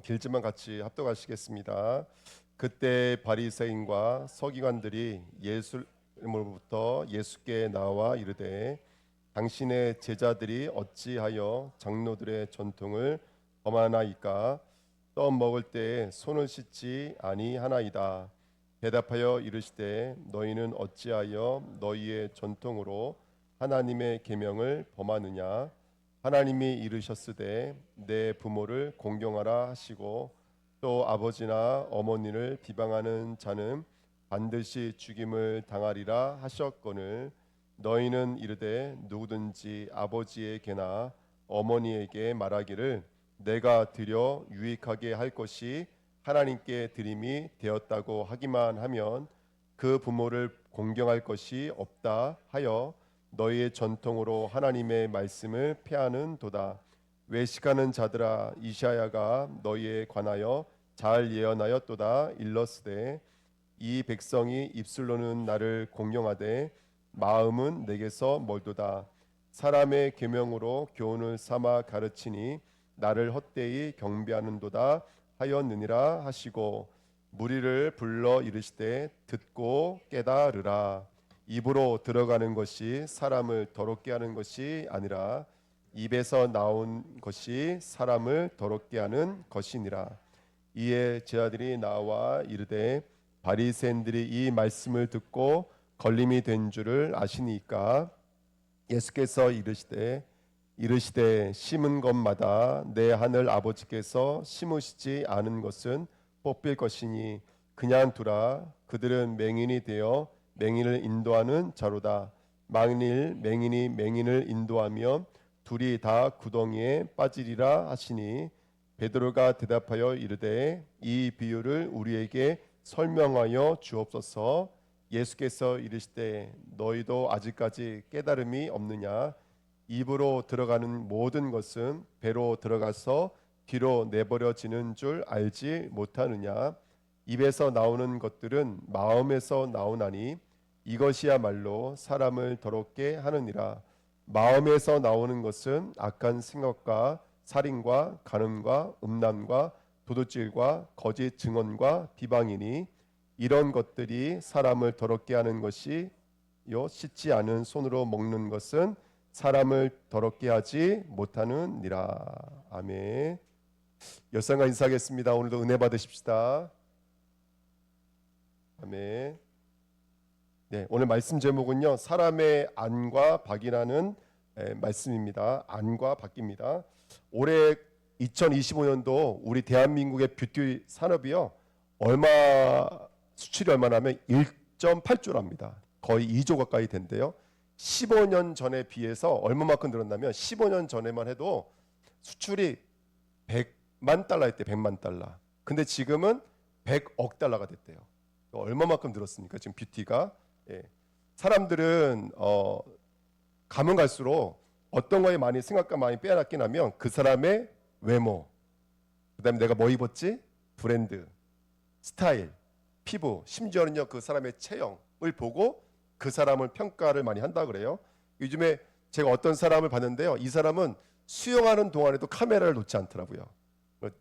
길지만 같이 합독하시겠습니다. 그때 바리새인과 서기관들이 예수로부터 예수께 나와 이르되 당신의 제자들이 어찌하여 장로들의 전통을 범하나이까? 떡 먹을 때에 손을 씻지 아니하나이다. 대답하여 이르시되 너희는 어찌하여 너희의 전통으로 하나님의 계명을 범하느냐? 하나님이 이르셨으되 내 부모를 공경하라 하시고 또 아버지나 어머니를 비방하는 자는 반드시 죽임을 당하리라 하셨거늘 너희는 이르되 누구든지 아버지에게나 어머니에게 말하기를 내가 드려 유익하게 할 것이 하나님께 드림이 되었다고 하기만 하면 그 부모를 공경할 것이 없다 하여 너희의 전통으로 하나님의 말씀을 폐하는도다. 외식하는 자들아 이사야가 너희에 관하여 잘 예언하였도다. 일러스되 이 백성이 입술로는 나를 공경하되 마음은 내게서 멀도다. 사람의 계명으로 교훈을 삼아 가르치니 나를 헛되이 경배하는도다 하였느니라 하시고 무리를 불러 이르시되 듣고 깨달으라. 입으로 들어가는 것이 사람을 더럽게 하는 것이 아니라 입에서 나온 것이 사람을 더럽게 하는 것이니라. 이에 제자들이 나와 이르되 바리새인들이 이 말씀을 듣고 걸림이 된 줄을 아시니까 예수께서 이르시되 심은 것마다 내 하늘 아버지께서 심으시지 않은 것은 뽑힐 것이니 그냥 두라. 그들은 맹인이 되어 맹인을 인도하는 자로다. 만일 맹인이 맹인을 인도하면 둘이 다 구덩이에 빠지리라 하시니 베드로가 대답하여 이르되 이 비유를 우리에게 설명하여 주옵소서. 예수께서 이르시되 너희도 아직까지 깨달음이 없느냐? 입으로 들어가는 모든 것은 배로 들어가서 뒤로 내버려지는 줄 알지 못하느냐? 입에서 나오는 것들은 마음에서 나오나니 이것이야말로 사람을 더럽게 하느니라. 마음에서 나오는 것은 악한 생각과 살인과 간음과 음란과 도둑질과 거짓 증언과 비방이니 이런 것들이 사람을 더럽게 하는 것이요 씻지 않은 손으로 먹는 것은 사람을 더럽게 하지 못하느니라. 아멘. 열상과 인사하겠습니다. 오늘도 은혜 받으십시다. 아멘. 네, 오늘 말씀 제목은요 사람의 안과 박이라는 말씀입니다. 안과 박입니다. 올해 2025년도 우리 대한민국의 뷰티 산업이요 수출이 얼마냐면 1.8조랍니다. 거의 2조 가까이 된대요. 15년 전에 비해서 얼마만큼 늘었냐면 15년 전에만 해도 수출이 100만 달러였대. 100만 달러. 근데 지금은 100억 달러가 됐대요. 얼마만큼 늘었습니까? 지금 뷰티가. 예. 사람들은 가면 갈수록 어떤 거에 많이 생각과 많이 빼앗긴 하면 그 사람의 외모, 그다음에 내가 뭐 입었지, 브랜드, 스타일, 피부, 심지어는요 그 사람의 체형을 보고 그 사람을 평가를 많이 한다 그래요. 요즘에 제가 어떤 사람을 봤는데요, 이 사람은 수영하는 동안에도 카메라를 놓지 않더라고요.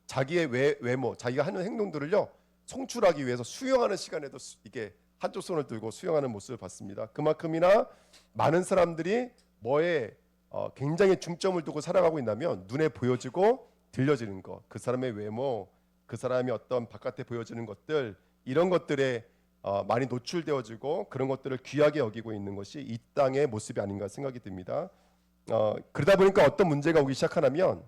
자기의 외모, 자기가 하는 행동들을요 송출하기 위해서 수영하는 시간에도 이게 한쪽 손을 들고 수영하는 모습을 봤습니다. 그만큼이나 많은 사람들이 뭐에 굉장히 중점을 두고 살아가고 있냐면 눈에 보여지고 들려지는 것, 그 사람의 외모, 그 사람이 어떤 바깥에 보여지는 것들, 이런 것들에 많이 노출되어지고 그런 것들을 귀하게 여기고 있는 것이 이 땅의 모습이 아닌가 생각이 듭니다. 그러다 보니까 어떤 문제가 오기 시작하냐면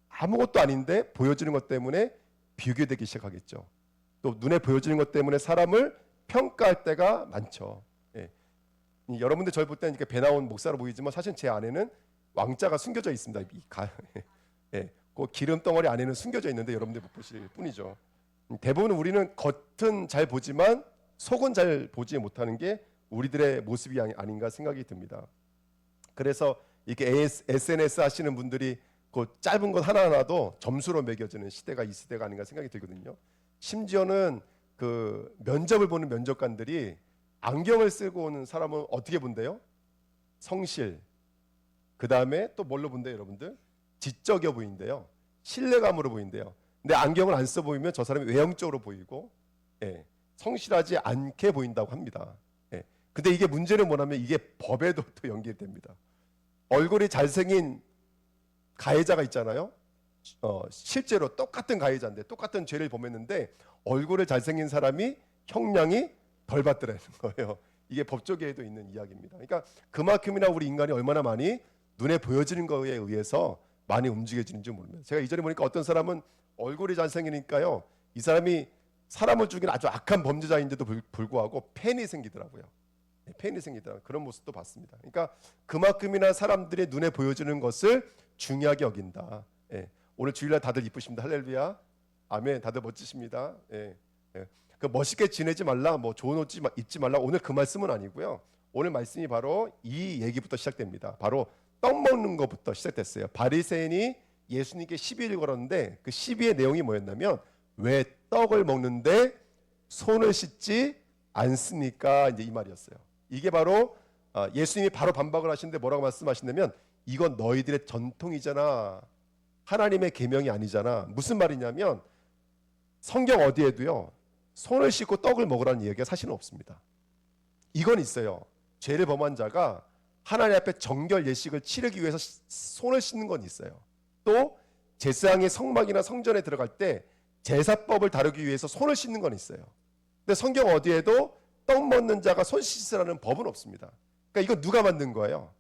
아무것도 아닌데 보여지는 것 때문에 비교되기 시작하겠죠. 또 눈에 보여지는 것 때문에 사람을 평가할 때가 많죠. 예. 여러분들 저를 볼 때는 이렇게 배 나온 목사로 보이지만 사실 제 안에는 왕자가 숨겨져 있습니다. 예. 그 기름 덩어리 안에는 숨겨져 있는데 여러분들 못 보실 뿐이죠. 대부분 우리는 겉은 잘 보지만 속은 잘 보지 못하는 게 우리들의 모습이 아닌가 생각이 듭니다. 그래서 이렇게 SNS 하시는 분들이 그 짧은 것 하나하나도 점수로 매겨지는 시대가 이 시대가 아닌가 생각이 들거든요. 심지어는 그 면접을 보는 면접관들이 안경을 쓰고 오는 사람은 어떻게 본대요? 성실. 그 다음에 또 뭘로 본대요, 여러분들? 지적여 보인대요. 신뢰감으로 보인대요. 근데 안경을 안 써 보이면 저 사람이 외형적으로 보이고, 예, 성실하지 않게 보인다고 합니다. 예. 근데 이게 문제는 뭐냐면 이게 법에도 또 연결됩니다. 얼굴이 잘생긴 가해자가 있잖아요. 실제로 똑같은 가해자인데 똑같은 죄를 범했는데 얼굴을 잘생긴 사람이 형량이 덜 받더라는 거예요. 이게 법조계에도 있는 이야기입니다. 그러니까 그만큼이나 우리 인간이 얼마나 많이 눈에 보여지는 거에 의해서 많이 움직여지는지 모릅니다. 제가 이전에 보니까 어떤 사람은 얼굴이 잘생기니까요, 이 사람이 사람을 죽인 아주 악한 범죄자인데도 불구하고 팬이 생기더라고요. 팬이 생기더라고요. 그런 모습도 봤습니다. 그러니까 그만큼이나 사람들의 눈에 보여지는 것을 중요하게 여긴다. 예. 오늘 주일날 다들 이쁘십니다. 할렐루야. 아멘. 다들 멋지십니다. 예. 예. 그 멋있게 지내지 말라, 뭐 좋은 옷 입지 말라. 오늘 그 말씀은 아니고요. 오늘 말씀이 바로 이 얘기부터 시작됩니다. 바로 떡 먹는 것부터 시작됐어요. 바리새인이 예수님께 시비를 걸었는데 그 시비의 내용이 뭐였냐면 왜 떡을 먹는데 손을 씻지 않습니까? 이제 이 말이었어요. 이게 바로 예수님이 바로 반박을 하시는데 뭐라고 말씀하시냐면 이건 너희들의 전통이잖아. 하나님의 계명이 아니잖아. 무슨 말이냐면 성경 어디에도요, 손을 씻고 떡을 먹으라는 얘기가 사실은 없습니다. 이건 있어요. 죄를 범한 자가 하나님 앞에 정결 예식을 치르기 위해서 손을 씻는 건 있어요. 또 제사장의 성막이나 성전에 들어갈 때 제사법을 다루기 위해서 손을 씻는 건 있어요. 근데 성경 어디에도 떡 먹는 자가 손 씻으라는 법은 없습니다. 그러니까 이거 누가 만든 거예요?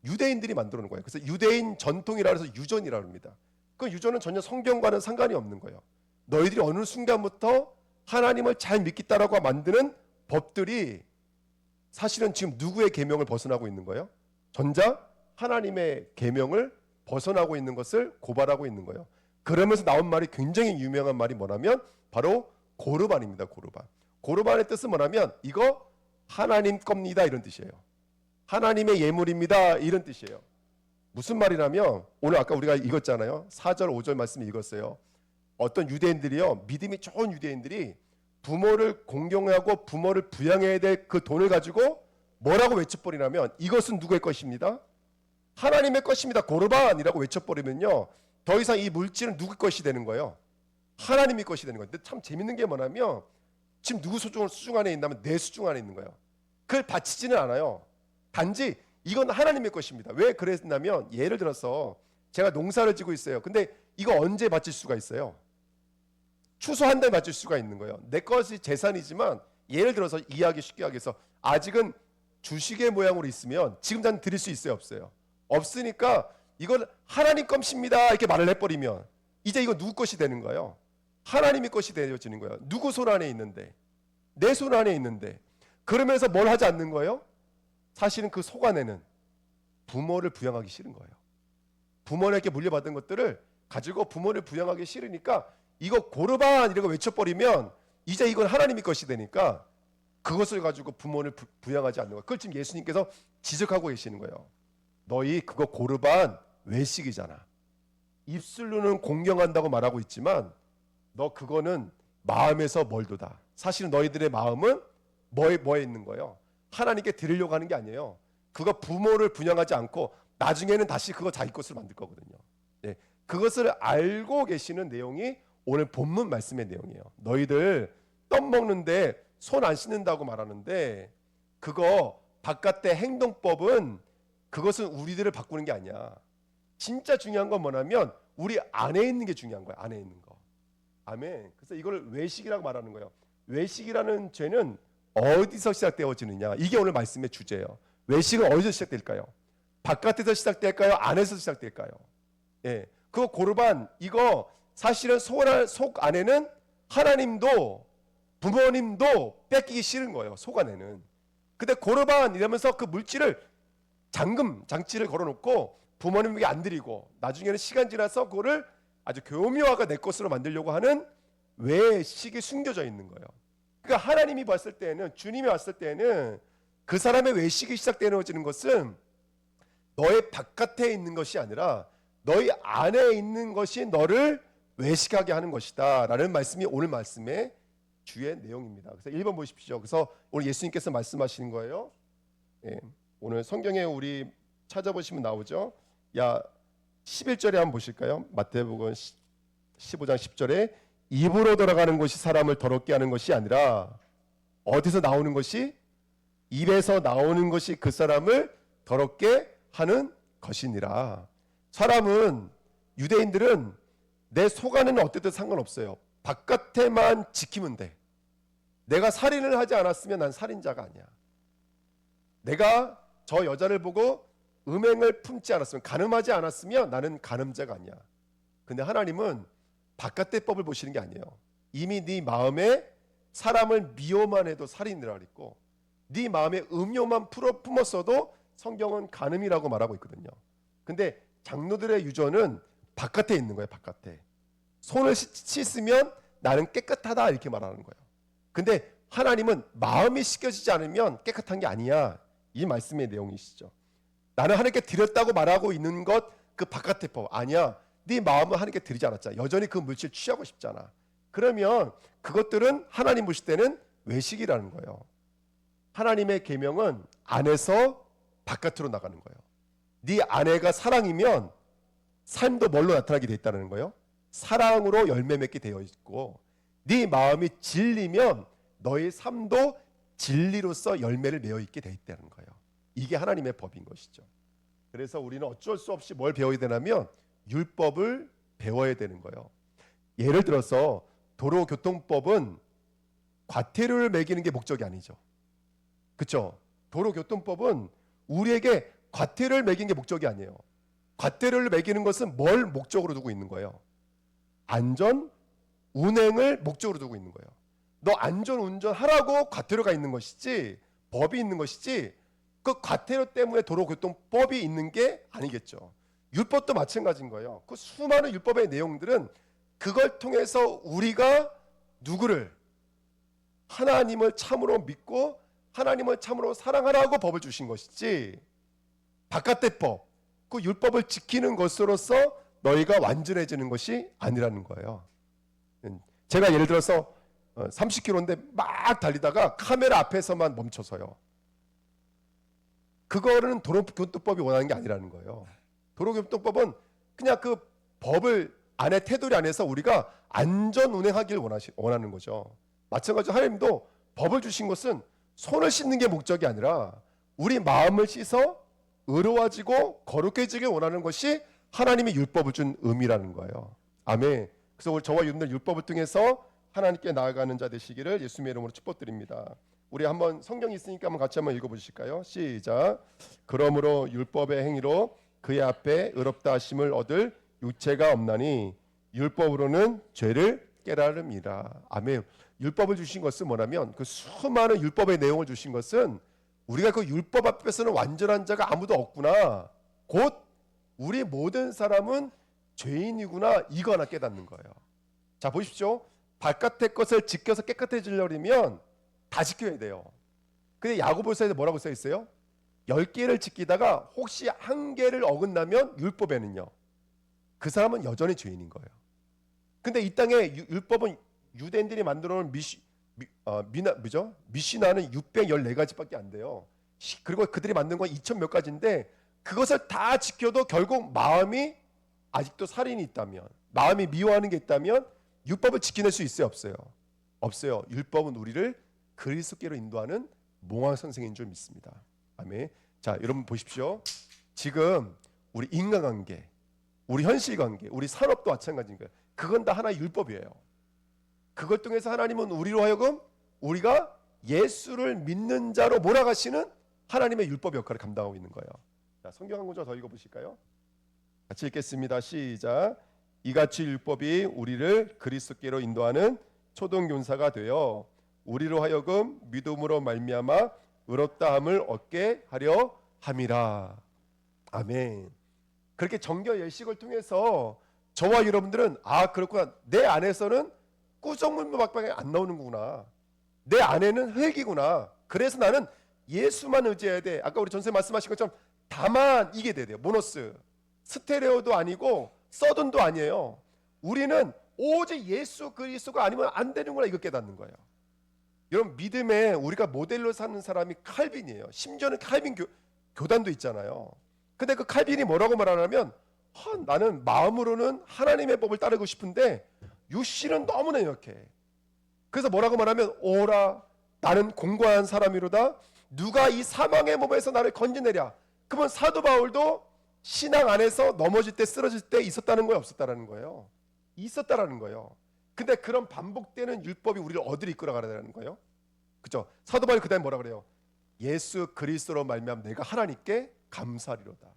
유대인들이 만들어 놓은 거예요. 그래서 유대인 전통이라 해서 유전이라고 합니다. 그 유전은 전혀 성경과는 상관이 없는 거예요. 너희들이 어느 순간부터 하나님을 잘 믿겠다라고 만드는 법들이 사실은 지금 누구의 계명을 벗어나고 있는 거예요? 전자 하나님의 계명을 벗어나고 있는 것을 고발하고 있는 거예요. 그러면서 나온 말이 굉장히 유명한 말이 뭐냐면 바로 고르반입니다. 고르반. 고르반의 뜻은 뭐냐면 이거 하나님 겁니다 이런 뜻이에요. 하나님의 예물입니다 이런 뜻이에요. 무슨 말이냐면 오늘 아까 우리가 읽었잖아요. 4절 5절 말씀 읽었어요. 어떤 유대인들이요, 믿음이 좋은 유대인들이 부모를 공경하고 부모를 부양해야 될 그 돈을 가지고 뭐라고 외쳐버리냐면 이것은 누구의 것입니다? 하나님의 것입니다. 고르반이라고 외쳐버리면요, 더 이상 이 물질은 누구 것이 되는 거예요? 하나님의 것이 되는 거예요. 근데 참 재밌는 게 뭐냐면 지금 누구 수중 안에 있냐면 내 수중 안에 있는 거예요. 그걸 바치지는 않아요. 단지 이건 하나님의 것입니다. 왜 그랬냐면 예를 들어서 제가 농사를 지고 있어요. 근데 이거 언제 바칠 수가 있어요? 추수 한 달 바칠 수가 있는 거예요. 내 것이 재산이지만 예를 들어서 이해하기 쉽게 하기 위해서 아직은 주식의 모양으로 있으면 지금 난 드릴 수 있어요? 없어요? 없으니까 이건 하나님 것입니다 이렇게 말을 해버리면 이제 이거 누구 것이 되는 거예요? 하나님의 것이 되어지는 거예요. 누구 손 안에 있는데? 내 손 안에 있는데. 그러면서 뭘 하지 않는 거예요? 사실은 그 속 안에는 부모를 부양하기 싫은 거예요. 부모에게 물려받은 것들을 가지고 부모를 부양하기 싫으니까 이거 고르반 이라고 외쳐버리면 이제 이건 하나님의 것이 되니까 그것을 가지고 부모를 부양하지 않는 거예요. 그걸 지금 예수님께서 지적하고 계시는 거예요. 너희 그거 고르반 외식이잖아. 입술로는 공경한다고 말하고 있지만 너 그거는 마음에서 멀도다. 사실 너희들의 마음은 뭐에 있는 거예요? 하나님께 드리려고 하는 게 아니에요. 그거 부모를 분양하지 않고 나중에는 다시 그거 자기 것을 만들 거거든요. 네, 그것을 알고 계시는 내용이 오늘 본문 말씀의 내용이에요. 너희들 떡 먹는데 손 안 씻는다고 말하는데 그거 바깥의 행동법은 그것은 우리들을 바꾸는 게 아니야. 진짜 중요한 건 뭐냐면 우리 안에 있는 게 중요한 거야. 안에 있는 거. 아멘. 그래서 이걸 외식이라고 말하는 거예요. 외식이라는 죄는 어디서 시작되어지느냐. 이게 오늘 말씀의 주제예요. 외식은 어디서 시작될까요? 바깥에서 시작될까요? 안에서 시작될까요? 예. 그 고르반 이거 사실은 속 안에는 하나님도 부모님도 뺏기기 싫은 거예요. 속 안에는. 근데 고르반 이러면서 그 물질을 장치를 걸어놓고 부모님에게 안 드리고 나중에는 시간 지나서 그거를 아주 교묘하게 내 것으로 만들려고 하는 외식이 숨겨져 있는 거예요. 그러니까 하나님이 봤을 때는 주님이 왔을 때는 그 사람의 외식이 시작되어지는 것은 너의 바깥에 있는 것이 아니라 너희 안에 있는 것이 너를 외식하게 하는 것이다 라는 말씀이 오늘 말씀의 주의 내용입니다. 그래서 1번 보십시오. 그래서 오늘 예수님께서 말씀하시는 거예요. 예, 오늘 성경에 우리 찾아보시면 나오죠. 11절에 한번 보실까요? 마태복음 15장 10절에 입으로 돌아가는 것이 사람을 더럽게 하는 것이 아니라 어디서 나오는 것이? 입에서 나오는 것이 그 사람을 더럽게 하는 것이니라. 사람은, 유대인들은 내 속 안에는 어때도 상관없어요. 바깥에만 지키면 돼. 내가 살인을 하지 않았으면 난 살인자가 아니야. 내가 저 여자를 보고 음행을 품지 않았으면, 간음하지 않았으면 나는 간음자가 아니야. 근데 하나님은 바깥의 법을 보시는 게 아니에요. 이미 네 마음에 사람을 미워만 해도 살인이라 그랬고, 네 마음에 음료만 품었어도 성경은 간음이라고 말하고 있거든요. 근데 장로들의 유전은 바깥에 있는 거예요. 바깥에. 손을 씻으면 나는 깨끗하다 이렇게 말하는 거예요. 근데 하나님은 마음이 씻겨지지 않으면 깨끗한 게 아니야. 이 말씀의 내용이시죠. 나는 하나님께 드렸다고 말하고 있는 것, 그 바깥의 법 아니야. 네 마음은 하나님께 드리지 않았잖아. 여전히 그 물질 취하고 싶잖아. 그러면 그것들은 하나님 보실 때는 외식이라는 거예요. 하나님의 계명은 안에서 바깥으로 나가는 거예요. 네 아내가 사랑이면 삶도 뭘로 나타나게 돼 있다는 거예요. 사랑으로 열매 맺게 되어 있고, 네 마음이 진리면 너의 삶도 진리로서 열매를 맺어 있게 돼 있다는 거예요. 이게 하나님의 법인 것이죠. 그래서 우리는 어쩔 수 없이 뭘 배워야 되냐면 율법을 배워야 되는 거예요. 예를 들어서 도로교통법은 과태료를 매기는 게 목적이 아니죠. 그렇죠? 도로교통법은 우리에게 과태료를 매기는 게 목적이 아니에요. 과태료를 매기는 것은 뭘 목적으로 두고 있는 거예요? 안전 운행을 목적으로 두고 있는 거예요. 너 안전 운전하라고 과태료가 있는 것이지, 법이 있는 것이지, 그 과태료 때문에 도로교통법이 있는 게 아니겠죠. 율법도 마찬가지인 거예요. 그 수많은 율법의 내용들은 그걸 통해서 우리가 누구를, 하나님을 참으로 믿고 하나님을 참으로 사랑하라고 법을 주신 것이지, 바깥의 법, 그 율법을 지키는 것으로서 너희가 완전해지는 것이 아니라는 거예요. 제가 예를 들어서 30km인데 막 달리다가 카메라 앞에서만 멈춰서요. 그거는 도로교통법이 원하는 게 아니라는 거예요. 도로교통법은 그냥 그 법을 안에 테두리 안에서 우리가 안전 운행하기를 원하는 거죠. 마찬가지로 하나님도 법을 주신 것은 손을 씻는 게 목적이 아니라 우리 마음을 씻어 의로워지고 거룩해지길 원하는 것이 하나님의 율법을 준 의미라는 거예요. 아멘. 그래서 오늘 저와 여러분들 율법을 통해서 하나님께 나아가는 자 되시기를 예수님의 이름으로 축복드립니다. 우리 한번 성경이 있으니까 한번 같이 한번 읽어보실까요? 시작. 그러므로 율법의 행위로 그의 앞에 의롭다 하심을 얻을 육체가 없나니 율법으로는 죄를 깨달음이라. 아멘. 율법을 주신 것은 뭐냐면 그 수많은 율법의 내용을 주신 것은 우리가 그 율법 앞에서는 완전한 자가 아무도 없구나, 곧 우리 모든 사람은 죄인이구나, 이거 하나 깨닫는 거예요. 자 보십시오. 바깥의 것을 지켜서 깨끗해지려면 다 지켜야 돼요. 근데 야고보서에 뭐라고 써 있어요? 10개를 지키다가 혹시 한 개를 어긋나면 율법에는요, 그 사람은 여전히 죄인인 거예요. 근데 이 땅에 율법은 유대인들이 만들어 놓은 미시나는 614가지밖에 안 돼요. 그리고 그들이 만든 건 2000 몇 가지인데 그것을 다 지켜도 결국 마음이 아직도 살인이 있다면, 마음이 미워하는 게 있다면 율법을 지켜낼 수 있어요? 없어요? 없어요. 율법은 우리를 그리스도께로 인도하는 몽환 선생인 줄 믿습니다. 아멘. 자, 여러분 보십시오. 지금 우리 인간관계, 우리 현실관계, 우리 산업도 마찬가지인 거예요. 그건 다 하나의 율법이에요. 그걸 통해서 하나님은 우리로 하여금 우리가 예수를 믿는 자로 몰아가시는 하나님의 율법 역할을 감당하고 있는 거예요. 자, 성경 한 구절 더 읽어보실까요? 같이 읽겠습니다. 시작. 이같이 율법이 우리를 그리스도께로 인도하는 초동교사가 되어 우리로 하여금 믿음으로 말미암아 의롭다함을 얻게 하려 함이라. 아멘. 그렇게 정결 예식을 통해서 저와 여러분들은 그렇구나, 내 안에서는 꾸정물밖에 안 나오는구나, 내 안에는 흙이구나, 그래서 나는 예수만 의지해야 돼. 아까 우리 전세 말씀하신 것처럼 다만 이게 돼야 돼요. 모노스, 스테레오도 아니고 서든도 아니에요. 우리는 오직 예수 그리스도가 아니면 안 되는구나, 이거 깨닫는 거예요. 여러분, 믿음에 우리가 모델로 사는 사람이 칼빈이에요. 심지어는 칼빈 교단도 있잖아요. 근데 그 칼빈이 뭐라고 말하냐면 나는 마음으로는 하나님의 법을 따르고 싶은데 육신은 너무나 역해. 그래서 뭐라고 말하면 오라 나는 공고한 사람이로다. 누가 이 사망의 몸에서 나를 건져내랴. 그러면 사도 바울도 신앙 안에서 넘어질 때 쓰러질 때 있었다는 거예요, 없었다는 거예요? 있었다라는 거예요. 근데 그런 반복되는 율법이 우리를 어디로 이끌어가라는 거예요? 그죠? 사도 바울이 그다음에 뭐라 그래요? 예수 그리스도로 말미암아 내가 하나님께 감사하리로다.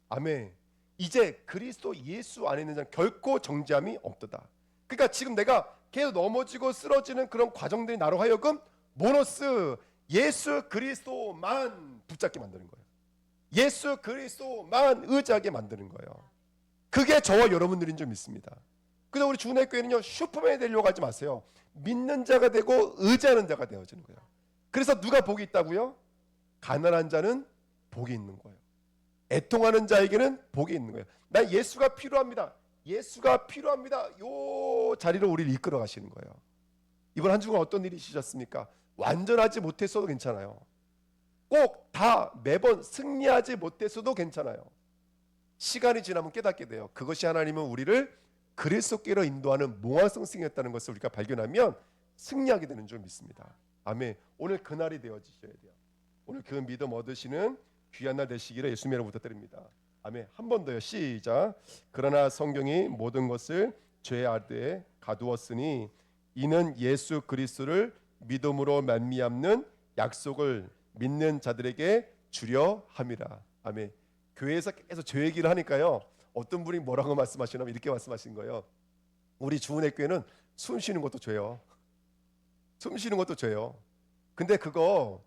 아멘. 이제 그리스도 예수 안에 있는 자는 결코 정죄함이 없도다. 그러니까 지금 내가 계속 넘어지고 쓰러지는 그런 과정들이 나로 하여금 모노스 예수 그리스도만 붙잡게 만드는 거예요. 예수 그리스도만 의지하게 만드는 거예요. 그게 저와 여러분들인 줄 믿습니다. 그래서 우리 주은혜교회는요, 슈퍼맨이 되려고 하지 마세요. 믿는 자가 되고 의지하는 자가 되어지는 거예요. 그래서 누가 복이 있다고요? 가난한 자는 복이 있는 거예요. 애통하는 자에게는 복이 있는 거예요. 난 예수가 필요합니다. 예수가 필요합니다. 요 자리로 우리를 이끌어 가시는 거예요. 이번 한 주간 어떤 일이 있으셨습니까? 완전하지 못했어도 괜찮아요. 꼭 다 매번 승리하지 못했어도 괜찮아요. 시간이 지나면 깨닫게 돼요. 그것이 하나님은 우리를 그리스도께로 인도하는 몽환성 승리였다는 것을 우리가 발견하면 승리하게 되는 줄 믿습니다. 아멘. 오늘 그날이 되어지셔야 돼요. 오늘 그 믿음 얻으시는 귀한 날 되시기를 예수님의 이름으로 부탁드립니다. 아멘. 한 번 더요. 시작. 그러나 성경이 모든 것을 죄 아래에 가두었으니 이는 예수 그리스도를 믿음으로 말미암는 약속을 믿는 자들에게 주려 함이라. 아멘. 교회에서 계속 죄 얘기를 하니까요. 어떤 분이 뭐라고 말씀하시냐면 이렇게 말씀하신 거예요. 우리 주은혜 교회는 숨 쉬는 것도 죄요. 숨 쉬는 것도 죄요. 근데 그거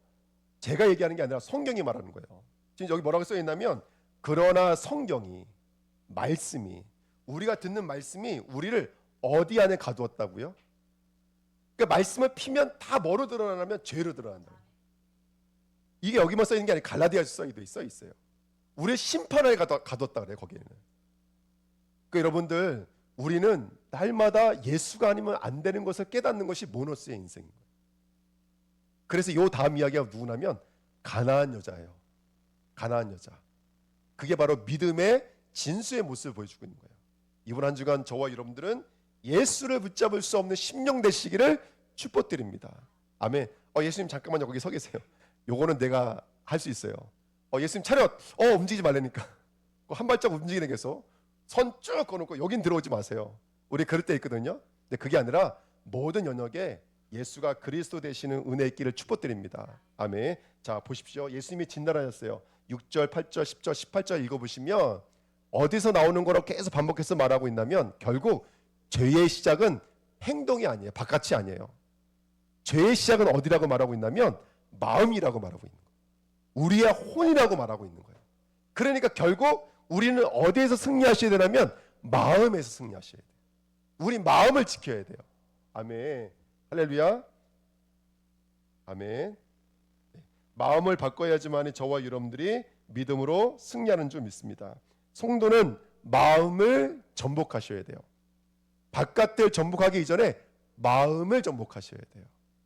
제가 얘기하는 게 아니라 성경이 말하는 거예요. 지금 여기 뭐라고 써 있냐면 그러나 성경이 말씀이 우리가 듣는 말씀이 우리를 어디 안에 가두었다고요? 그러니까 말씀을 피면 다 뭐로 드러나냐면 죄로 드러난다. 이게 여기만 써 있는 게 아니라 갈라디아서 써 있어요. 우리의 심판을 가뒀다 그래요. 거기에는. 그러니까 여러분들 우리는 날마다 예수가 아니면 안 되는 것을 깨닫는 것이 모노스의 인생인 거예요. 그래서 이 다음 이야기가 누구냐면 가나안 여자예요. 가나안 여자. 그게 바로 믿음의 진수의 모습을 보여주고 있는 거예요. 이번 한 주간 저와 여러분들은 예수를 붙잡을 수 없는 심령 되시기를 축복드립니다. 아멘. 예수님 잠깐만요. 거기 서 계세요. 요거는 내가 할 수 있어요. 예수님 차렷. 움직이지 말라니까. 한 발짝 움직이는 게서 선 쭉 꺼놓고 여긴 들어오지 마세요. 우리 그럴 때 있거든요. 근데 그게 아니라 모든 영역에 예수가 그리스도 되시는 은혜 있기를 축복드립니다. 아멘. 자 보십시오. 예수님이 진단하셨어요. 6절, 8절, 10절, 18절 읽어보시면 어디서 나오는 거라고 계속 반복해서 말하고 있냐면 결국 죄의 시작은 행동이 아니에요. 바깥이 아니에요. 죄의 시작은 어디라고 말하고 있냐면 마음이라고 말하고 있는 거예요. 우리의 혼이라고 말하고 있는 거예요. 그러니까 결국 우리는 어디에서 승리하셔야 되냐면 마음에서 승리하셔야 돼요. 우리 마음을 지켜야 돼요. 아멘. 할렐루야. 아멘. 마음을 바꿔야지만 저와 여러분들이 믿음으로 승리하는 줄 믿습니다. 성도는 마음을 전복하셔야 돼요. 바깥을 전복하기 이전에 마음을 전복하셔야 돼요.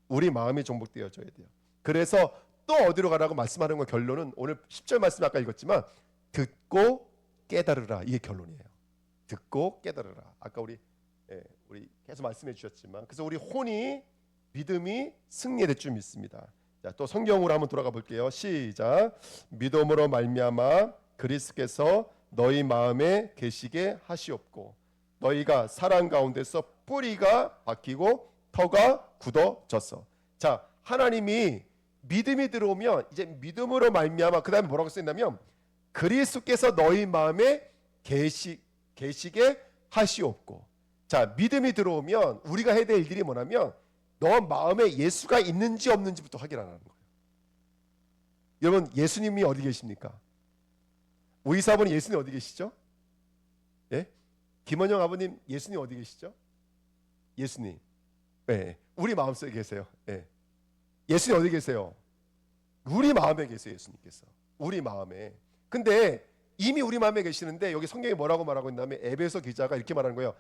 우리 마음이 전복되어져야 돼요. 그래서 또 어디로 가라고 말씀하는 건 결론은 오늘 10절 말씀 아까 읽었지만 듣고 깨달으라. 이게 결론이에요. 듣고 깨달으라. 아까 우리 계속 말씀해 주셨지만 그래서 우리 혼이 믿음이 승리될 줄 믿습니다. 자, 또 성경으로 한번 돌아가 볼게요. 시작. 믿음으로 말미암아 그리스도께서 너희 마음에 계시게 하시옵고 너희가 사랑 가운데서 뿌리가 박히고 터가 굳어졌어. 자, 하나님이 믿음이 들어오면 이제 믿음으로 말미암아 그다음에 뭐라고 쓰였냐면 그리스도께서 너희 마음에 계시게 하시옵고. 자, 믿음이 들어오면 우리가 해야 될 일들이 뭐냐면 너 마음에 예수가 있는지 없는지부터 확인하는 거예요. 여러분 예수님이 어디 계십니까? 의사분이 예수님 어디 계시죠? 예? 김원영 아버님 예수님 어디 계시죠? 예수님. 네, 우리 마음속에 계세요. 네. 예수님 어디 계세요? 우리 마음에 계세요. 예수님께서 우리 마음에. 근데 이미 우리 마음에 계시는데 여기 성경이 뭐라고 말하고 있냐면 에베소 기자가 이렇게 말하는 거예요.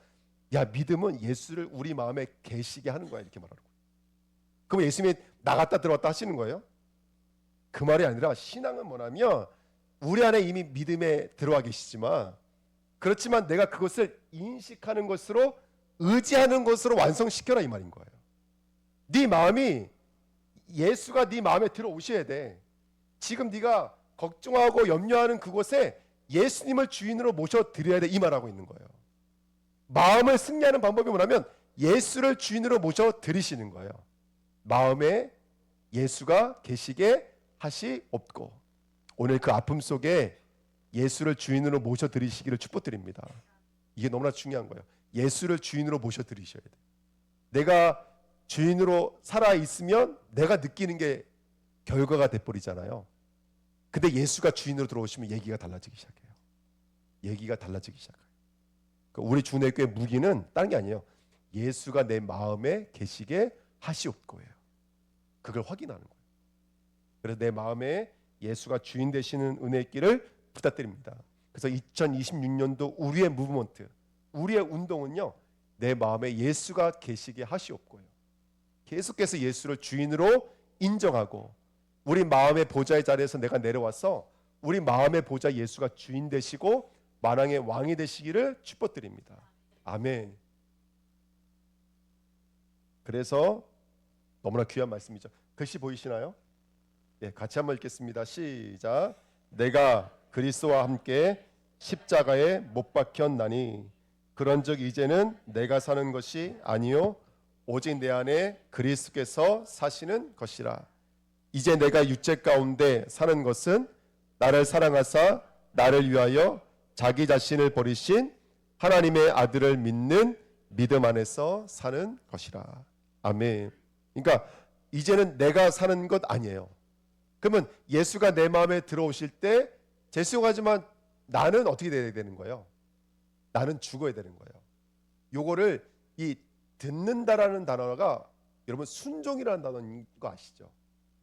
야, 믿음은 예수를 우리 마음에 계시게 하는 거야. 이렇게 말하는 거예요. 그럼 예수님이 나갔다 들어왔다 하시는 거예요? 그 말이 아니라 신앙은 뭐냐면 우리 안에 이미 믿음에 들어와 계시지만 그렇지만 내가 그것을 인식하는 것으로, 의지하는 것으로 완성시켜라 이 말인 거예요. 네 마음이, 예수가 네 마음에 들어오셔야 돼. 지금 네가 걱정하고 염려하는 그곳에 예수님을 주인으로 모셔드려야 돼 이 말하고 있는 거예요. 마음을 승리하는 방법이 뭐냐면 예수를 주인으로 모셔드리시는 거예요. 마음에 예수가 계시게 하시옵고. 오늘 그 아픔 속에 예수를 주인으로 모셔드리시기를 축복드립니다. 이게 너무나 중요한 거예요. 예수를 주인으로 모셔드리셔야 돼. 내가 주인으로 살아있으면 내가 느끼는 게 결과가 돼버리잖아요. 근데 예수가 주인으로 들어오시면 얘기가 달라지기 시작해요. 얘기가 달라지기 시작해요. 우리 주내교의 무기는 다른 게 아니에요. 예수가 내 마음에 계시게 하시옵고예요. 그걸 확인하는 거예요. 그래서 내 마음에 예수가 주인 되시는 은혜의 길을 부탁드립니다. 그래서 2026년도 우리의 무브먼트, 우리의 운동은요, 내 마음에 예수가 계시게 하시옵고요. 계속해서 예수를 주인으로 인정하고 우리 마음의 보좌의 자리에서 내가 내려와서 우리 마음의 보좌 예수가 주인 되시고 만왕의 왕이 되시기를 축복드립니다. 아멘. 그래서 너무나 귀한 말씀이죠. 글씨 보이시나요? 예, 같이 한번 읽겠습니다. 시작. 내가 그리스도와 함께 십자가에 못 박혔나니 그런즉 이제는 내가 사는 것이 아니요 오직 내 안에 그리스도께서 사시는 것이라. 이제 내가 육체 가운데 사는 것은 나를 사랑하사 나를 위하여 자기 자신을 버리신 하나님의 아들을 믿는 믿음 안에서 사는 것이라. 아멘. 그러니까 이제는 내가 사는 것 아니에요. 그러면 예수가 내 마음에 들어오실 때 죄송하지만 나는 어떻게 돼야 되는 거예요? 나는 죽어야 되는 거예요. 요거를 이 듣는다라는 단어가 여러분 순종이라는 단어인 거 아시죠?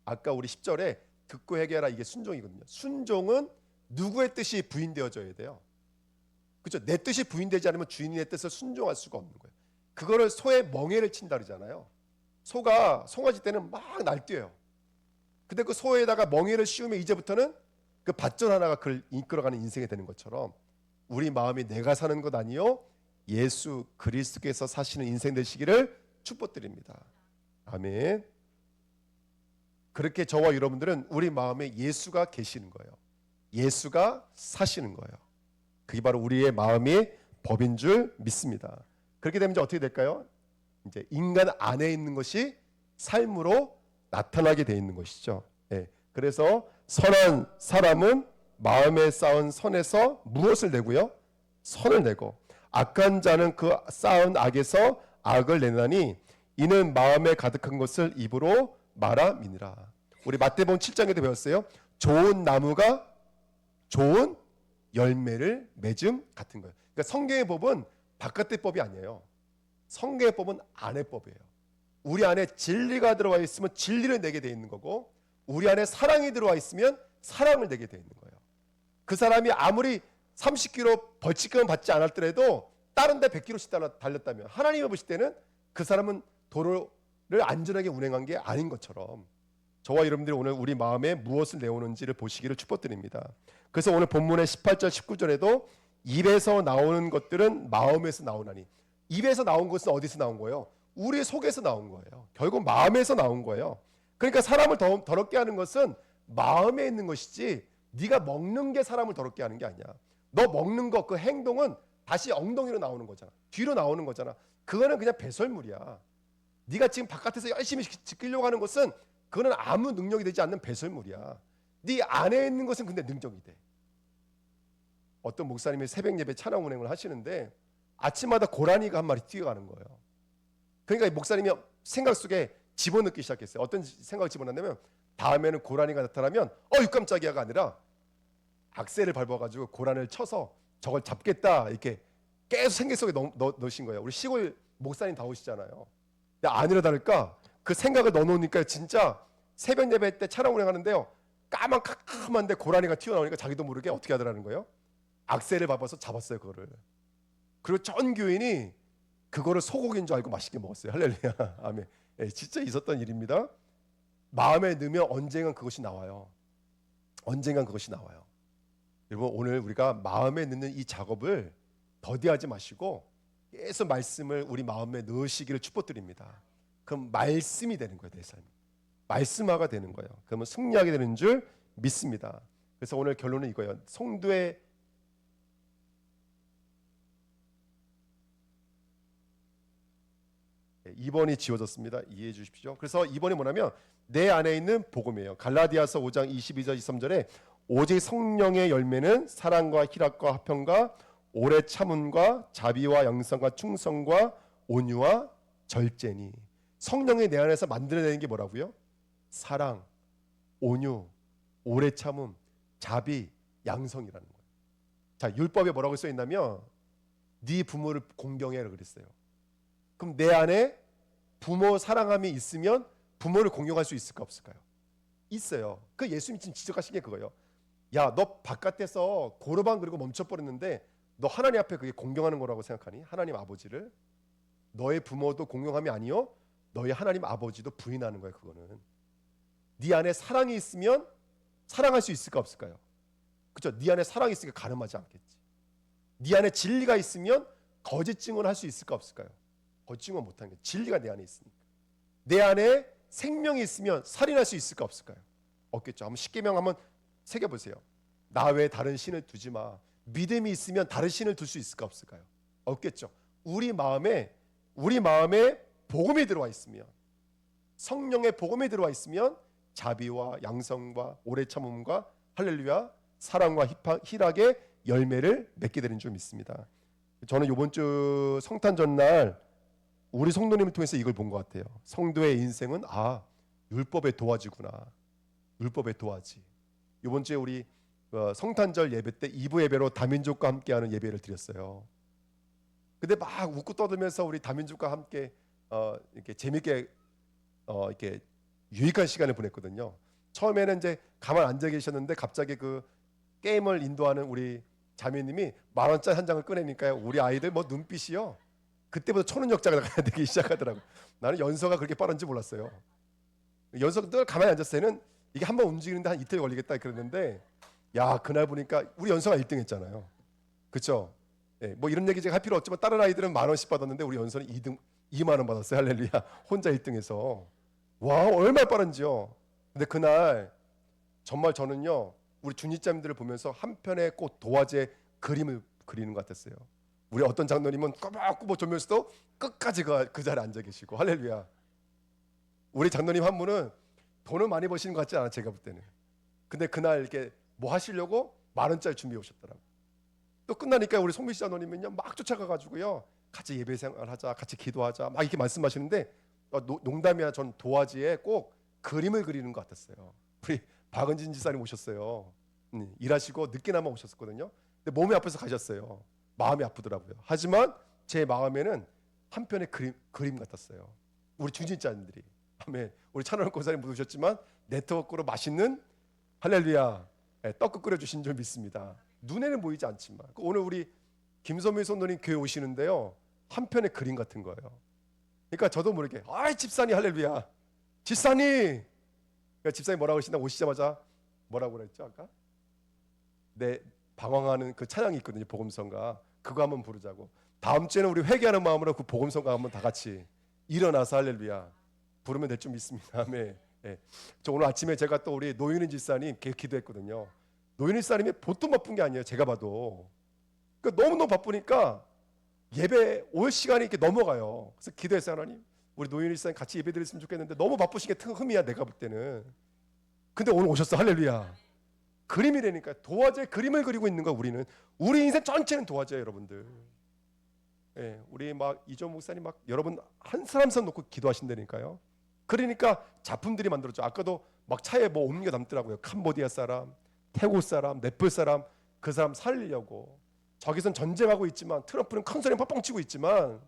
아까 우리 10절에 듣고 회개하라 이게 순종이거든요. 순종은 누구의 뜻이 부인되어져야 돼요. 그렇죠? 내 뜻이 부인되지 않으면 주인의 뜻을 순종할 수가 없는 거예요. 그거를 소의 멍에를 친다 그러잖아요. 소가 송아지 때는 막 날뛰어요. 근데 그 소에다가 멍에를 씌우면 이제부터는 그 밧줄 하나가 그를 이끌어가는 인생이 되는 것처럼 우리 마음이 내가 사는 것 아니요 예수 그리스도께서 사시는 인생 되시기를 축복드립니다. 아멘. 그렇게 저와 여러분들은 우리 마음에 예수가 계시는 거예요. 예수가 사시는 거예요. 그게 바로 우리의 마음의 법인 줄 믿습니다. 그렇게 되면 이제 어떻게 될까요? 이제 인간 안에 있는 것이 삶으로 나타나게 돼 있는 것이죠. 예. 그래서 선한 사람은 마음에 쌓은 선에서 무엇을 내고요? 선을 내고 악한 자는 그 쌓은 악에서 악을 내나니 이는 마음에 가득한 것을 입으로 말함이니라. 우리 마태복음 7장에도 배웠어요. 좋은 나무가 좋은 열매를 맺음 같은 거예요. 그러니까 성경의 법은 바깥의 법이 아니에요. 성경의 법은 안의 법이에요. 우리 안에 진리가 들어와 있으면 진리를 내게 돼 있는 거고 우리 안에 사랑이 들어와 있으면 사랑을 내게 돼 있는 거예요. 그 사람이 아무리 30km 벌칙금 받지 않았더라도 다른 데 100km씩 달렸다면 하나님이 보실 때는 그 사람은 도로를 안전하게 운행한 게 아닌 것처럼 저와 여러분들이 오늘 우리 마음에 무엇을 내오는지를 보시기를 축복드립니다. 그래서 오늘 본문의 18절 19절에도 입에서 나오는 것들은 마음에서 나오나니 입에서 나온 것은 어디서 나온 거예요? 우리 속에서 나온 거예요. 결국 마음에서 나온 거예요. 그러니까 사람을 더럽게 하는 것은 마음에 있는 것이지 네가 먹는 게 사람을 더럽게 하는 게 아니야. 너 먹는 거 그 행동은 다시 엉덩이로 나오는 거잖아. 뒤로 나오는 거잖아. 그거는 그냥 배설물이야. 네가 지금 바깥에서 열심히 지키려고 하는 것은 그거는 아무 능력이 되지 않는 배설물이야. 네 안에 있는 것은 근데 능력이 돼. 어떤 목사님이 새벽 예배 찬양 운행을 하시는데 아침마다 고라니가 한 마리 뛰어가는 거예요. 그러니까 목사님이 생각 속에 집어넣기 시작했어요. 어떤 생각을 집어넣냐면 다음에는 고라니가 나타나면 깜짝이야가 아니라 악셀을 밟아가지고 고라니를 쳐서 저걸 잡겠다 이렇게 계속 생각 속에 넣으신 거예요. 우리 시골 목사님 다 오시잖아요. 근데 아니라 다를까 그 생각을 넣어놓으니까 진짜 새벽 예배 때 찬양 운행하는데요. 까만캄한데 고라니가 튀어나오니까 자기도 모르게 어떻게 하더라는 거예요. 악셀을 밟아서 잡았어요 그거를. 그리고 전 교인이 그거를 소고기인 줄 알고 맛있게 먹었어요. 할렐루야. 아멘. 예, 진짜 있었던 일입니다. 마음에 넣으면 언젠간 그것이 나와요. 언젠간 그것이 나와요. 여러분 오늘 우리가 마음에 넣는 이 작업을 더디하지 마시고 계속 말씀을 우리 마음에 넣으시기를 축복드립니다. 그럼 말씀이 되는 거예요. 내 삶이 말씀화가 되는 거예요. 그러면 승리하게 되는 줄 믿습니다. 그래서 오늘 결론은 이거예요. 성도의 2번이 지워졌습니다. 이해해 주십시오. 그래서 2번이 뭐냐면 내 안에 있는 복음이에요. 갈라디아서 5장 22절 23절에 오직 성령의 열매는 사랑과 희락과 화평과 오래 참음과 자비와 양선과 충성과 온유와 절제니. 성령이 내 안에서 만들어내는 게 뭐라고요? 사랑, 온유, 오래 참음, 자비, 양성이라는 거예요. 자, 율법에 뭐라고 써 있냐면 네 부모를 공경해라 그랬어요. 그럼 내 안에 부모 사랑함이 있으면 부모를 공경할 수 있을까 없을까요? 있어요. 그 예수님이 지금 지적하신 게 그거예요. 야, 너 바깥에서 고르반 그리고 멈춰버렸는데 너 하나님 앞에 그게 공경하는 거라고 생각하니? 하나님 아버지를 너의 부모도 공경함이 아니요 너희 하나님 아버지도 부인하는 거예요. 그거는 네 안에 사랑이 있으면 사랑할 수 있을까 없을까요? 그렇죠? 네 안에 사랑이 있으니까 가늠하지 않겠지. 네 안에 진리가 있으면 거짓 증언할 수 있을까 없을까요? 거짓 증언 못하는 게 진리가 내 안에 있으니까. 내 안에 생명이 있으면 살인할 수 있을까 없을까요? 없겠죠. 한번 십계명 한번 새겨보세요. 나 외에 다른 신을 두지 마. 믿음이 있으면 다른 신을 둘 수 있을까 없을까요? 없겠죠. 우리 마음에 복음이 들어와 있으면, 성령의 복음이 들어와 있으면 자비와 양성과 오래 참음과 할렐루야 사랑과 희락의 열매를 맺게 되는 줄 믿습니다. 저는 이번 주 성탄 전날 우리 성도님을 통해서 이걸 본 것 같아요. 성도의 인생은 율법의 도화지구나. 율법의 도화지. 이번 주에 우리 성탄절 예배 때 2부 예배로 다민족과 함께하는 예배를 드렸어요. 근데 막 웃고 떠들면서 우리 다민족과 함께 이렇게 재밌게 이렇게 유익한 시간을 보냈거든요. 처음에는 이제 가만 앉아 계셨는데 갑자기 그 게임을 인도하는 우리 자매님이 10,000원짜리 한 장을 꺼내니까요. 우리 아이들 뭐 눈빛이요. 그때부터 1,000원 역자가 가야 되기 시작하더라고. 나는 연서가 그렇게 빠른지 몰랐어요. 연서가 늘 가만히 앉았을 때는 이게 한번 움직이는데 한 이틀 걸리겠다 그랬는데 야 그날 보니까 우리 연서가 1등 했잖아요. 그렇죠? 예, 뭐 이런 얘기 제가 할 필요 없지만 다른 아이들은 10,000원씩 받았는데 우리 연서는 2만 원 받았어요. 할렐루야. 혼자 1등해서 와 얼마나 빠른지요. 근데 그날 정말 저는요 우리 중직자님들을 보면서 한편의 꽃 도화지의 그림을 그리는 것 같았어요. 우리 어떤 장로님은 꼬박꼬박 졸면서도 끝까지 그 자리에 앉아 계시고 할렐루야. 우리 장로님 한 분은 돈을 많이 버시는 것 같지 않아 제가 볼 때는. 근데 그날 이렇게 뭐 하시려고 10,000원짜리 준비해 오셨더라고. 또 끝나니까 우리 송미씨 장로님은요 막 쫓아가가지고요 같이 예배 생활하자, 같이 기도하자 막 이렇게 말씀하시는데 농담이야. 전 도화지에 꼭 그림을 그리는 것 같았어요. 우리 박은진 지사님 오셨어요. 일하시고 늦게나마 오셨었거든요. 근데 몸이 아파서 가셨어요. 마음이 아프더라고요. 하지만 제 마음에는 한편의 그림 같았어요. 우리 중진자님들이 아멘. 우리 찬원 권사님 못 오셨지만 네트워크로 맛있는 할렐루야 떡국 끓여주신 줄 믿습니다. 눈에는 보이지 않지만 오늘 우리 김소민 성도님 교회 오시는데요 한편의 그림 같은 거예요. 그러니까 저도 모르게 집사님 할렐루야 집사님. 그러니까 집사님 뭐라고 하시나 오시자마자 뭐라고 그랬죠 아까? 네 방황하는 그 찬양이 있거든요. 복음성가 그거 한번 부르자고. 다음 주에는 우리 회개하는 마음으로 그 복음성가 한번 다 같이 일어나서 할렐루야 부르면 될 줄 믿습니다. 아멘. 네. 저 오늘 아침에 제가 또 우리 노윤희 집사님 기도했거든요. 노윤희 집사님이 보통 바쁜 게 아니에요. 제가 봐도 그러니까 너무너무 바쁘니까 예배 올 시간이 이렇게 넘어가요. 그래서 기도했어요. 하나님 우리 노윤희 집사님 같이 예배 드렸으면 좋겠는데 너무 바쁘신 게 흠이야 내가 볼 때는. 근데 오늘 오셨어. 할렐루야. 그림이라니까 도화지에 그림을 그리고 있는 거야. 우리 인생 전체는 도화지예요 여러분들. 예, 우리 막 이조 목사님 막 여러분 한 사람 선 놓고 기도하신다니까요. 그러니까 작품들이 만들어져. 아까도 막 차에 뭐 옮겨 담더라고요. 캄보디아 사람, 태국 사람, 네팔 사람 그 사람 살리려고. 저기선 전쟁하고 있지만 트럼프는 큰 소리 뻥뻥 치고 있지만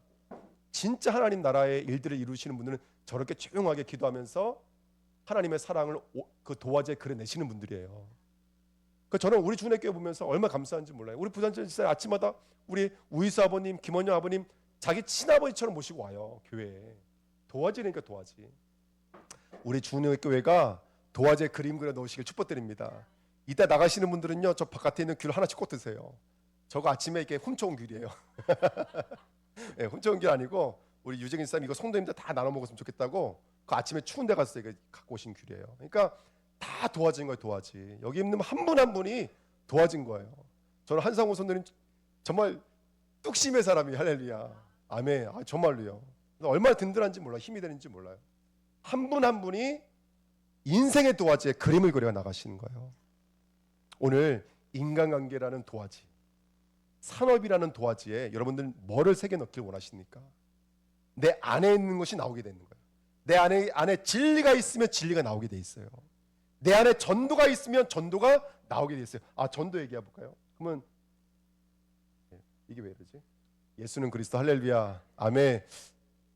진짜 하나님 나라의 일들을 이루시는 분들은 저렇게 조용하게 기도하면서 하나님의 사랑을 그 도화지에 그려내시는 분들이에요. 그 저는 우리 주내교회 보면서 얼마나 감사한지 몰라요. 우리 부산전 집사 아침마다 우리 우이수 아버님, 김원영 아버님 자기 친아버지처럼 모시고 와요 교회에. 도화지니까 도화지. 우리 주내교회가 도화지에 그림 그려 놓으시길 축복드립니다. 이따 나가시는 분들은요 저 바깥에 있는 귤 하나씩 꼭 드세요. 저거 아침에 이렇게 훔쳐온 귤이에요. 예, 훔쳐온 귤 아니고 우리 유정인 쌤 이거 성도님들 다 나눠 먹었으면 좋겠다고 그 아침에 추운 데 가서 이거 갖고 오신 귤이에요. 그러니까 다 도와진 거예요, 도와지. 여기 있는 한 분 한 분이 도와진 거예요. 저는 한상호 선생님 정말 뚝심의 사람이 할렐루야. 아멘. 정말로요. 얼마나 든든한지 몰라요. 힘이 되는지 몰라요. 한 분 한 분이 인생의 도화지에 그림을 그려 나가시는 거예요. 오늘 인간관계라는 도화지, 산업이라는 도화지에 여러분들 뭐를 새겨 넣길 원하십니까? 내 안에 있는 것이 나오게 되는 거예요. 내 안에 진리가 있으면 진리가 나오게 돼 있어요. 내 안에 전도가 있으면 전도가 나오게 돼 있어요. 전도 얘기해 볼까요? 그러면 이게 왜 이러지? 예수는 그리스도, 할렐루야, 아멘.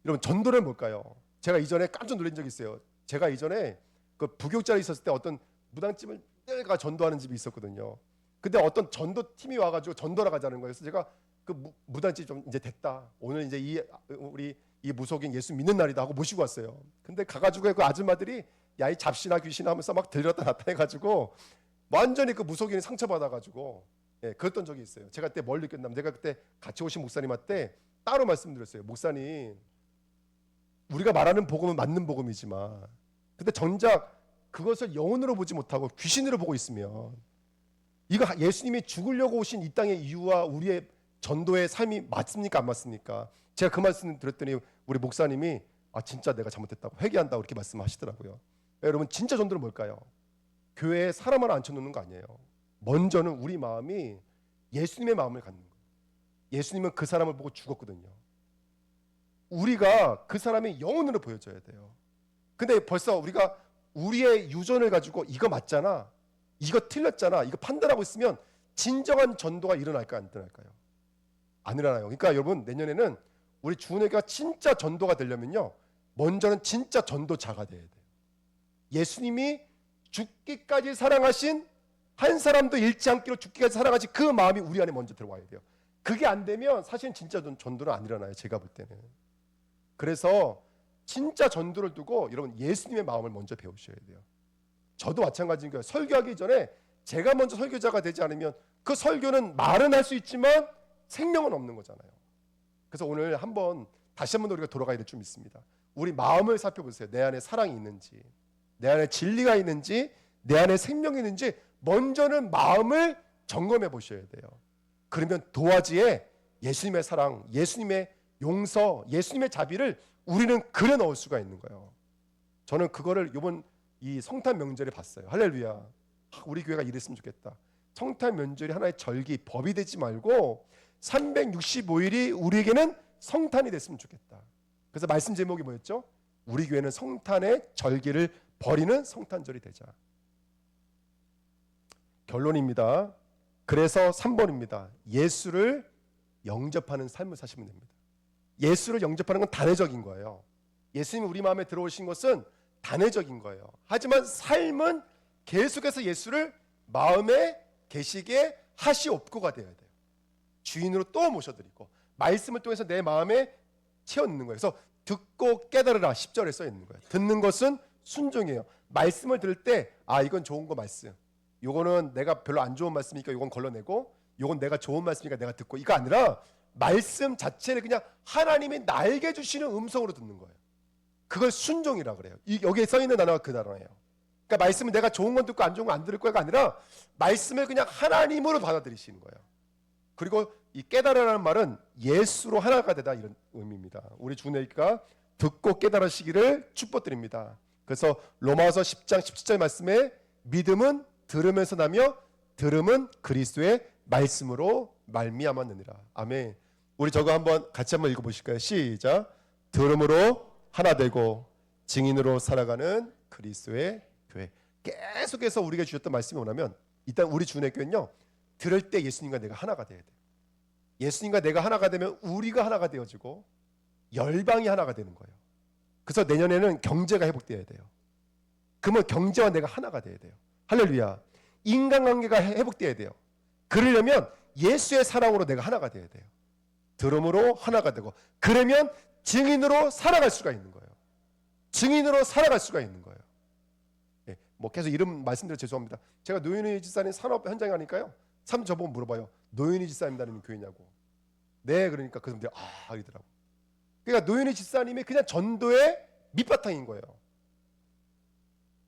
여러분, 전도는 뭘까요? 제가 이전에 깜짝 놀란 적이 있어요. 제가 이전에 그 부교육자로 있었을 때 어떤 무당집을 내가 전도하는 집이 있었거든요. 근데 어떤 전도 팀이 와가지고 전도하러 가자는 거예요. 그래서 제가 그 무당집 좀 이제 됐다. 오늘 이제 우리 이 무속인 예수 믿는 날이다 하고 모시고 왔어요. 근데 가가지고 그 아줌마들이 야 이 잡신아 귀신아 하면서 막 들렸다 나타내가지고 완전히 그 무속인이 상처받아가지고 그랬던 적이 있어요. 제가 그때 뭘 느꼈냐면 제가 그때 같이 오신 목사님한테 따로 말씀드렸어요. 목사님, 우리가 말하는 복음은 맞는 복음이지만 근데 정작 그것을 영혼으로 보지 못하고 귀신으로 보고 있으면 이거 예수님이 죽으려고 오신 이 땅의 이유와 우리의 전도의 삶이 맞습니까? 안 맞습니까? 제가 그 말씀 드렸더니 우리 목사님이 진짜 내가 잘못했다고 회개한다고 이렇게 말씀하시더라고요. 여러분, 진짜 전도는 뭘까요? 교회에 사람 하나 앉혀놓는 거 아니에요. 먼저는 우리 마음이 예수님의 마음을 갖는 거예요. 예수님은 그 사람을 보고 죽었거든요. 우리가 그 사람이 영혼으로 보여줘야 돼요. 근데 벌써 우리가 우리의 유전을 가지고 이거 맞잖아, 이거 틀렸잖아, 이거 판단하고 있으면 진정한 전도가 일어날까요? 안 일어날까요? 안 일어나요. 그러니까 여러분, 내년에는 우리 주은혜가 진짜 전도가 되려면요, 먼저는 진짜 전도자가 돼야 돼요. 예수님이 죽기까지 사랑하신, 한 사람도 잃지 않기로 죽기까지 사랑하신 그 마음이 우리 안에 먼저 들어와야 돼요. 그게 안 되면 사실은 진짜 전도는 안 일어나요. 제가 볼 때는. 그래서 진짜 전도를 두고 여러분, 예수님의 마음을 먼저 배우셔야 돼요. 저도 마찬가지인 거예요. 설교하기 전에 제가 먼저 설교자가 되지 않으면 그 설교는 말은 할 수 있지만 생명은 없는 거잖아요. 그래서 오늘 다시 한번 우리가 돌아가야 될 좀 있습니다. 우리 마음을 살펴보세요. 내 안에 사랑이 있는지, 내 안에 진리가 있는지, 내 안에 생명이 있는지 먼저는 마음을 점검해 보셔야 돼요. 그러면 도화지에 예수님의 사랑, 예수님의 용서, 예수님의 자비를 우리는 그려 넣을 수가 있는 거예요. 저는 그거를 이번 이 성탄 명절에 봤어요. 할렐루야. 우리 교회가 이랬으면 좋겠다. 성탄 명절이 하나의 절기, 법이 되지 말고 365일이 우리에게는 성탄이 됐으면 좋겠다. 그래서 말씀 제목이 뭐였죠? 우리 교회는 성탄의 절기를 버리는 성탄절이 되자. 결론입니다. 그래서 3번입니다. 예수를 영접하는 삶을 사시면 됩니다. 예수를 영접하는 건 단회적인 거예요. 예수님이 우리 마음에 들어오신 것은 단회적인 거예요. 하지만 삶은 계속해서 예수를 마음에 계시게 하시옵고가 되어야 돼요. 주인으로 또 모셔드리고 말씀을 통해서 내 마음에 채워넣는 거예요. 그래서 듣고 깨달으라 10절에 써 있는 거예요. 듣는 것은 순종이에요. 말씀을 들을 때 이건 좋은 거 말씀, 요거는 내가 별로 안 좋은 말씀이니까 요건 걸러내고, 요건 내가 좋은 말씀이니까 내가 듣고, 이거 아니라 말씀 자체를 그냥 하나님이 나에게 주시는 음성으로 듣는 거예요. 그걸 순종이라고 그래요. 여기에 써 있는 단어가 그 단어예요. 그러니까 말씀은 내가 좋은 건 듣고 안 좋은 건 안 들을 거가 아니라 말씀을 그냥 하나님으로 받아들이시는 거예요. 그리고 이 깨달으라는 말은 예수로 하나가 되다, 이런 의미입니다. 우리 주내가 듣고 깨달으시기를 축복드립니다. 그래서 로마서 10장 17절 말씀에 믿음은 들으면서 나며 들음은 그리스도의 말씀으로 말미암았느니라. 아멘. 우리 저거 같이 한번 읽어보실까요? 시작. 들음으로 하나 되고 증인으로 살아가는 그리스도의 교회. 계속해서 우리가 주셨던 말씀이 뭐냐면, 일단 우리 주내 교회는요, 들을 때 예수님과 내가 하나가 돼야 돼요. 예수님과 내가 하나가 되면 우리가 하나가 되어지고 열방이 하나가 되는 거예요. 그래서 내년에는 경제가 회복돼야 돼요. 그러면 경제와 내가 하나가 돼야 돼요. 할렐루야. 인간관계가 회복돼야 돼요. 그러려면 예수의 사랑으로 내가 하나가 돼야 돼요. 들음으로 하나가 되고, 그러면 증인으로 살아갈 수가 있는 거예요. 증인으로 살아갈 수가 있는 거예요. 계속 이름 말씀드려 죄송합니다. 제가 노윤희 집사님 산업 현장에 가니까요, 사람 저보고 물어봐요. 노현희 집사님 다니는 교회냐고. 네, 그러니까 그 사람들이 하더라고. 그러니까 노현희 집사님이 그냥 전도의 밑바탕인 거예요.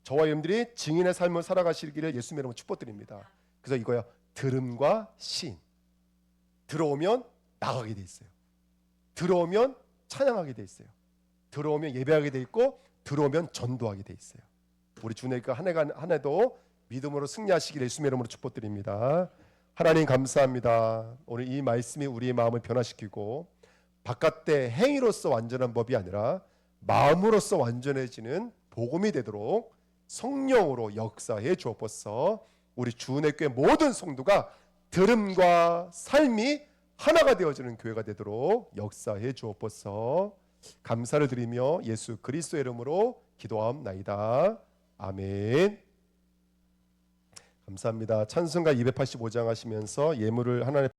저와 여러분들이 증인의 삶을 살아가시기를 예수님의 이름으로 축복드립니다. 그래서 이거야, 들음과 시인. 들어오면 나가게 돼 있어요. 들어오면 찬양하게 돼 있어요. 들어오면 예배하게 돼 있고, 들어오면 전도하게 돼 있어요. 우리 주님과 한 해도 믿음으로 승리하시기를 예수님의 이름으로 축복드립니다. 하나님 감사합니다. 오늘 이 말씀이 우리의 마음을 변화시키고 바깥의 행위로서 완전한 법이 아니라 마음으로서 완전해지는 복음이 되도록 성령으로 역사해 주옵소서. 우리 주은혜교회 모든 성도가 들음과 삶이 하나가 되어지는 교회가 되도록 역사해 주옵소서. 감사를 드리며 예수 그리스도의 이름으로 기도하옵나이다. 아멘. 감사합니다. 찬송가 285장 하시면서 예물을 하나님